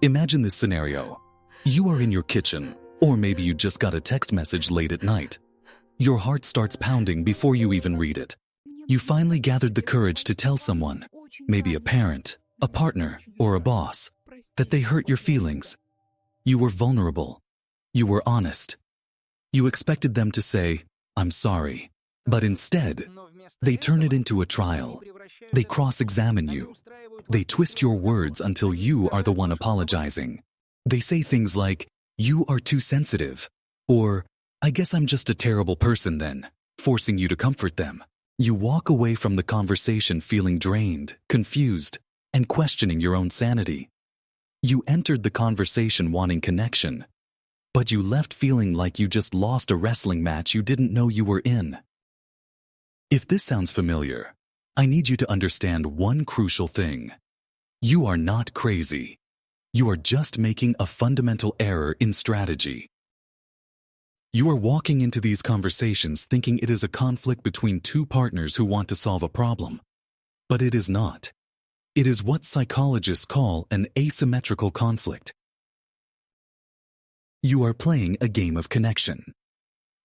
Imagine this scenario. You are in your kitchen, or maybe you just got a text message late at night. Your heart starts pounding before you even read it. You finally gathered the courage to tell someone, maybe a parent, a partner, or a boss, that they hurt your feelings. You were vulnerable. You were honest. You expected them to say, "I'm sorry." But instead, they turn it into a trial. They cross-examine you. They twist your words until you are the one apologizing. They say things like, "You are too sensitive," or, "I guess I'm just a terrible person then," forcing you to comfort them. You walk away from the conversation feeling drained, confused, and questioning your own sanity. You entered the conversation wanting connection, but you left feeling like you just lost a wrestling match you didn't know you were in. If this sounds familiar, I need you to understand one crucial thing. You are not crazy. You are just making a fundamental error in strategy. You are walking into these conversations thinking it is a conflict between two partners who want to solve a problem. But it is not. It is what psychologists call an asymmetrical conflict. You are playing a game of connection.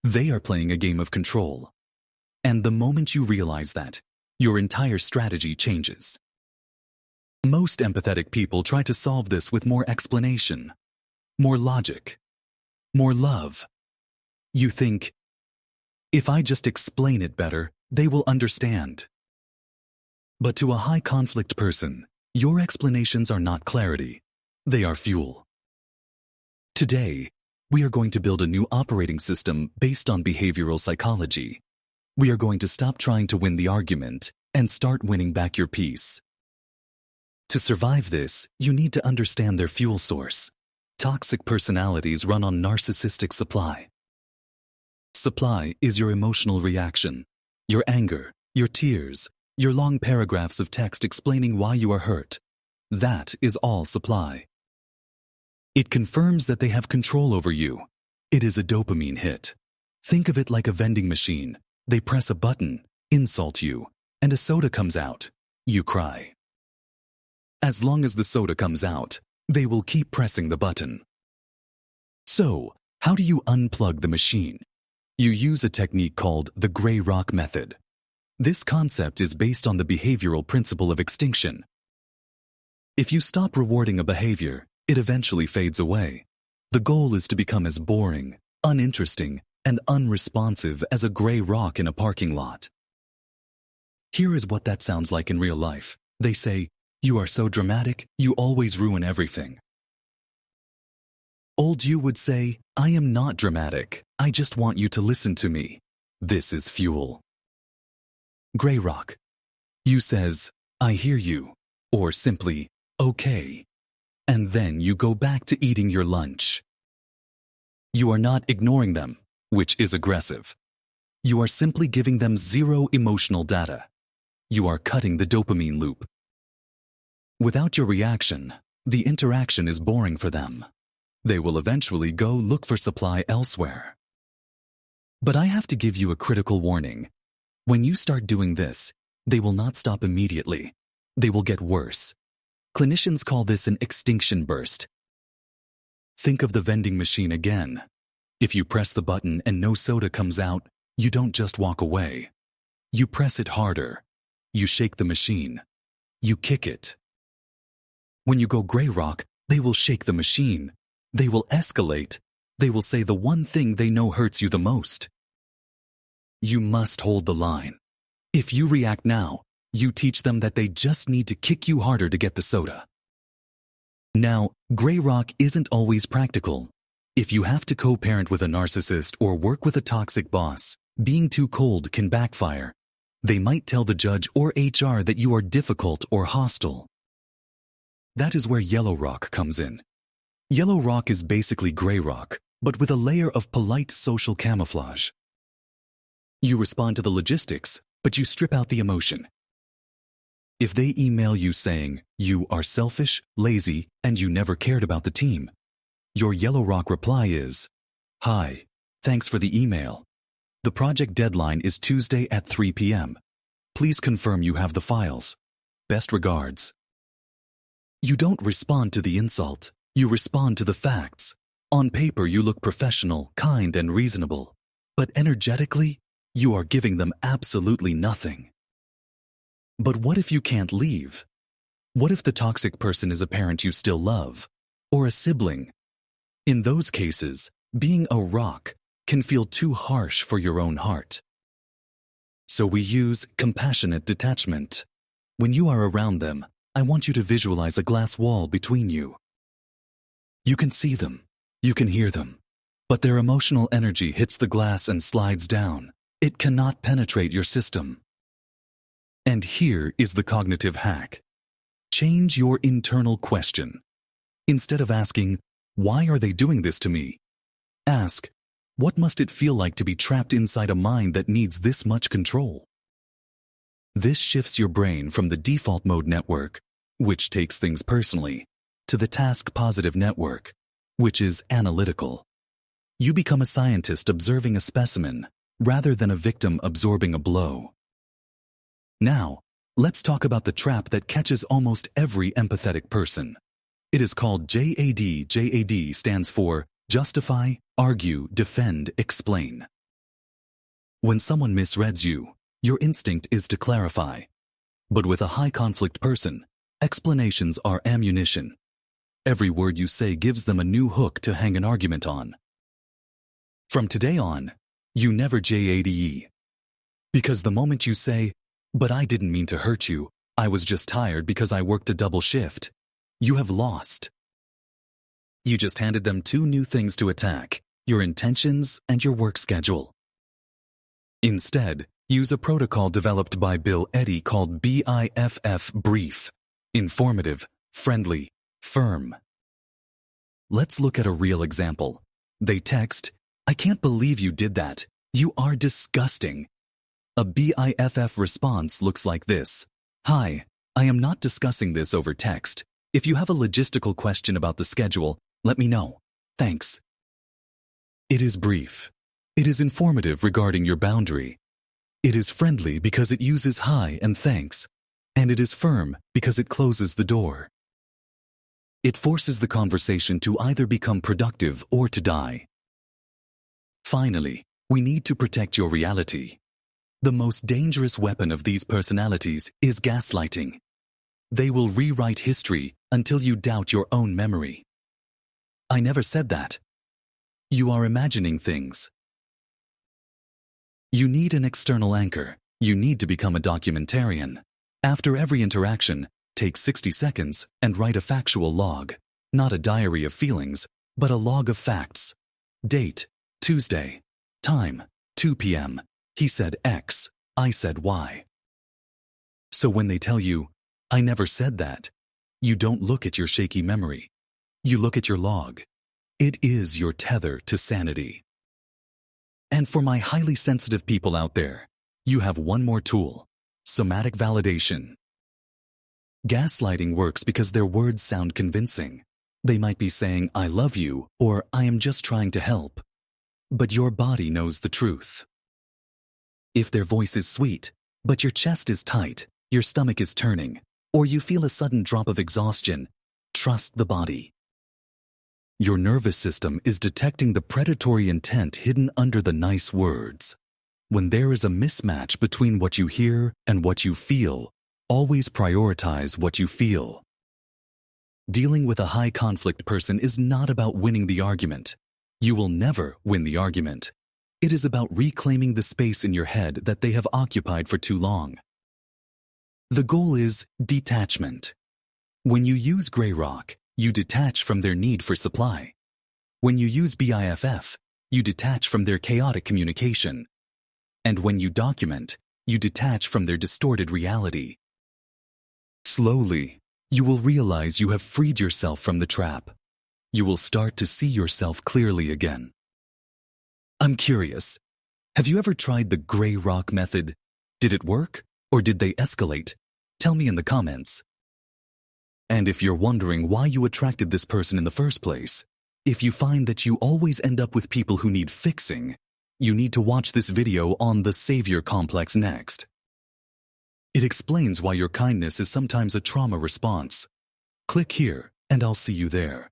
They are playing a game of control. And the moment you realize that, your entire strategy changes. Most empathetic people try to solve this with more explanation, more logic, more love. You think, if I just explain it better, they will understand. But to a high-conflict person, your explanations are not clarity. They are fuel. Today, we are going to build a new operating system based on behavioral psychology. We are going to stop trying to win the argument and start winning back your peace. To survive this, you need to understand their fuel source. Toxic personalities run on narcissistic supply. Supply is your emotional reaction, your anger, your tears, your long paragraphs of text explaining why you are hurt. That is all supply. It confirms that they have control over you. It is a dopamine hit. Think of it like a vending machine. They press a button, insult you, and a soda comes out. You cry. As long as the soda comes out, they will keep pressing the button. So, how do you unplug the machine? You use a technique called the gray rock method. This concept is based on the behavioral principle of extinction. If you stop rewarding a behavior, it eventually fades away. The goal is to become as boring, uninteresting, and unresponsive as a gray rock in a parking lot. Here is what that sounds like in real life. They say, "You are so dramatic, you always ruin everything." Old you would say, "I am not dramatic, I just want you to listen to me." This is fuel. Gray rock. You says, "I hear you," or simply, "Okay." And then you go back to eating your lunch. You are not ignoring them, which is aggressive. You are simply giving them zero emotional data. You are cutting the dopamine loop. Without your reaction, the interaction is boring for them. They will eventually go look for supply elsewhere. But I have to give you a critical warning. When you start doing this, they will not stop immediately. They will get worse. Clinicians call this an extinction burst. Think of the vending machine again. If you press the button and no soda comes out, you don't just walk away. You press it harder. You shake the machine. You kick it. When you go gray rock, they will shake the machine. They will escalate. They will say the one thing they know hurts you the most. You must hold the line. If you react now, you teach them that they just need to kick you harder to get the soda. Now, gray rock isn't always practical. If you have to co-parent with a narcissist or work with a toxic boss, being too cold can backfire. They might tell the judge or HR that you are difficult or hostile. That is where yellow rock comes in. Yellow rock is basically gray rock, but with a layer of polite social camouflage. You respond to the logistics, but you strip out the emotion. If they email you saying, "You are selfish, lazy, and you never cared about the team," your yellow rock reply is, "Hi, thanks for the email. The project deadline is Tuesday at 3 p.m. Please confirm you have the files. Best regards." You don't respond to the insult. You respond to the facts. On paper, you look professional, kind, and reasonable. But energetically, you are giving them absolutely nothing. But what if you can't leave? What if the toxic person is a parent you still love? Or a sibling? In those cases, being a rock can feel too harsh for your own heart. So we use compassionate detachment. When you are around them, I want you to visualize a glass wall between you. You can see them, you can hear them, but their emotional energy hits the glass and slides down. It cannot penetrate your system. And here is the cognitive hack. Change your internal question. Instead of asking, "Why are they doing this to me?" ask, "What must it feel like to be trapped inside a mind that needs this much control?" This shifts your brain from the default mode network, which takes things personally, to the task-positive network, which is analytical. You become a scientist observing a specimen, rather than a victim absorbing a blow. Now, let's talk about the trap that catches almost every empathetic person. It is called JAD. JAD stands for justify, argue, defend, explain. When someone misreads you, your instinct is to clarify. But with a high-conflict person, explanations are ammunition. Every word you say gives them a new hook to hang an argument on. From today on, you never JADE. Because the moment you say, "But I didn't mean to hurt you, I was just tired because I worked a double shift," you have lost. You just handed them two new things to attack, your intentions and your work schedule. Instead, use a protocol developed by Bill Eddy called BIFF brief: informative, friendly, firm. Let's look at a real example. They text, "I can't believe you did that. You are disgusting." A BIFF response looks like this: "Hi, I am not discussing this over text. If you have a logistical question about the schedule, let me know. Thanks." It is brief. It is informative regarding your boundary. It is friendly because it uses hi and thanks. And it is firm because it closes the door. It forces the conversation to either become productive or to die. Finally, we need to protect your reality. The most dangerous weapon of these personalities is gaslighting. They will rewrite history until you doubt your own memory. "I never said that." You are imagining things. You need an external anchor. You need to become a documentarian. After every interaction, take 60 seconds and write a factual log. Not a diary of feelings, but a log of facts. Date: Tuesday. Time: 2 p.m. He said X, I said Y. So when they tell you, "I never said that," you don't look at your shaky memory. You look at your log. It is your tether to sanity. And for my highly sensitive people out there, you have one more tool: somatic validation. Gaslighting works because their words sound convincing. They might be saying, "I love you," or "I am just trying to help." But your body knows the truth. If their voice is sweet, but your chest is tight, your stomach is turning, or you feel a sudden drop of exhaustion, trust the body. Your nervous system is detecting the predatory intent hidden under the nice words. When there is a mismatch between what you hear and what you feel, always prioritize what you feel. Dealing with a high-conflict person is not about winning the argument. You will never win the argument. It is about reclaiming the space in your head that they have occupied for too long. The goal is detachment. When you use Grey Rock, you detach from their need for supply. When you use BIFF, you detach from their chaotic communication. And when you document, you detach from their distorted reality. Slowly, you will realize you have freed yourself from the trap. You will start to see yourself clearly again. I'm curious, have you ever tried the Grey Rock method? Did it work, or did they escalate? Tell me in the comments. And if you're wondering why you attracted this person in the first place, if you find that you always end up with people who need fixing, you need to watch this video on the Savior Complex next. It explains why your kindness is sometimes a trauma response. Click here, and I'll see you there.